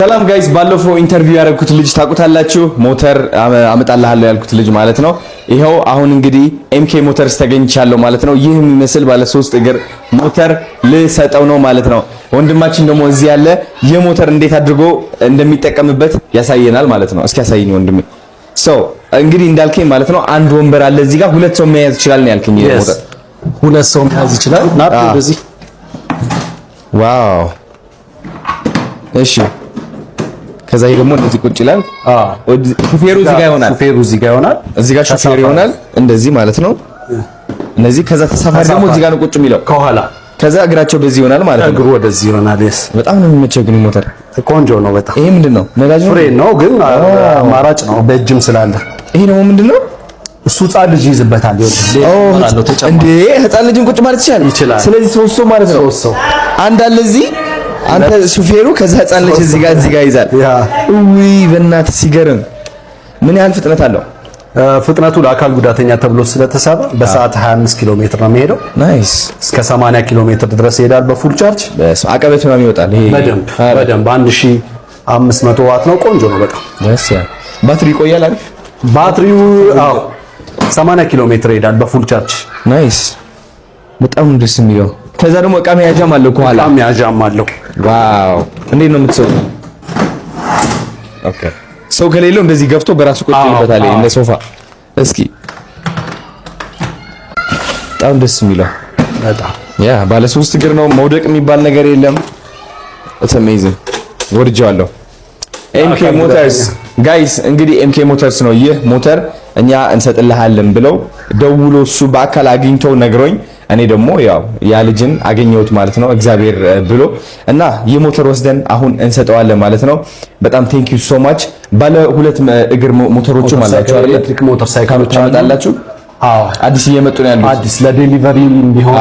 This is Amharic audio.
ሰላም ጋይስ ባለፈው ኢንተርቪው ያደረኩት ልጅ ታውቁታላችሁ ሞተር አመጣልሃለሁ ያልኩት ልጅ ማለት ነው ይሄው አሁን እንግዲህ ኤምኬ ሞተርስ ተገኝቻለሁ ማለት ነው ይህ የሚመስል ባለ 3 እግር ሞተር ልሰጠው ነው ማለት ነው ወንድማችን ደግሞ እዚህ ያለ የሞተር እንዴት አድርጎ እንደሚጠቀምበት ያሳየናል ማለት ነው እስኪ ያሳየኝ ወንድሜ እንግዲህ እንዳልከኝ ማለት ነው አንድ ወንበር አለ እዚህ ጋር ሁለት ሰው መያዝ ይችላል ነው ያልከኝ ሞተር ሁለት ሰው መያዝ ይችላል ናት እንደዚህ ዋው እሺ ከዛ ደግሞ እንደዚህ ቁጭ ይላል ሹፌሩ እዚህ ጋር ይሆናል እዚህ ጋር ሹፌሩ ይሆናል እንደዚህ ማለት ነው እነዚህ ከዛ ተሳፋሪ ደግሞ እዚህ ጋር ነው ቁጭ የሚለው ከኋላ ከዛ እግራቸው በዚህ ይሆናል ማለት ነው እግሩ ወደዚህ ይሆናል በጣም ነው የሚመቸው ግን ሞተር ቆንጆ ነው በጣም ይሄ ምንድነው ነዳጅ ፍሬ ነው ግን አማራጭ ነው በእጅም ስላለ ይሄ ደግሞ ምንድነው እሱ ህፃን ልጅ ይዝበታል እንዴ ህፃን ልጅን ቁጭ ማለት ይችላል ስለዚህ ሶስት ሰው ማለት ነው አንድ አለ እዚህ አንተ ሹፌሩ ከዛ ህፃን ልጅ እዚህ ጋር ይዛል ውይ በእናትህ ሲገርም ምን ያህል ፍጥነት አለው ፍጥነቱ ለአካል ጉዳተኛ ተብሎ ስለተሰራ በሰዓት 25 ኪሎ ሜትር ነው የሚሄደው ናይስ እስከ 80 ኪሎ ሜትር ድረስ ይሄዳል በፉል ቻርጅ አቀበት ነው ይወጣል ይሄ በደንብ 1500 ዋት ነው ቆንጆ ነው በጣም ደስ ያ ባትሪ ይቆያል አይደል ባትሪው 80 ኪሎ ሜትር ይሄዳል በፉል ቻርጅ ናይስ በጣም ደስ የሚለው ከዛ ደግሞ እቃ መያዣም አለው ከኋላ እቃ መያዣም አለው ዋው እንዴት ነው የምትሰሩት ኦኬ ሰው ከሌለው እንደዚህ ገፍቶ በራሱ ቁጭ ይልበታል እንደ ሶፋ እስኪ በጣም ደስ የሚለው በጣም ያ ባለ 3 እግር ነው መውደቅ የሚባል ነገር የለም it's amazing ወርጃለሁ ኤምኬ ሞተርስ ጋይስ እንግዲህ ኤምኬ ሞተርስ ነው ይህ ሞተር እኛ እንሰጥልሃለን ብለው ደውሎ እሱ በአካል አግኝቶ ነግሮኝ እኔ ደግሞ ያው ያ ልጅን አገኘሁት ማለት ነው እግዚአብሔር ብሎ እና የሞተር ወስደን አሁን እንሰጠዋለን ማለት ነው በጣም ቴንክ ዩ ሶ ማች ባለ 2 እግር ሞተሮቹ ማለት ነው ኤሌክትሪክ ሞተር ሳይክሎች አመጣላችሁ አዲስ እየመጡ ነው ያሉት አዲስ ለዴሊቨሪ ቢሆን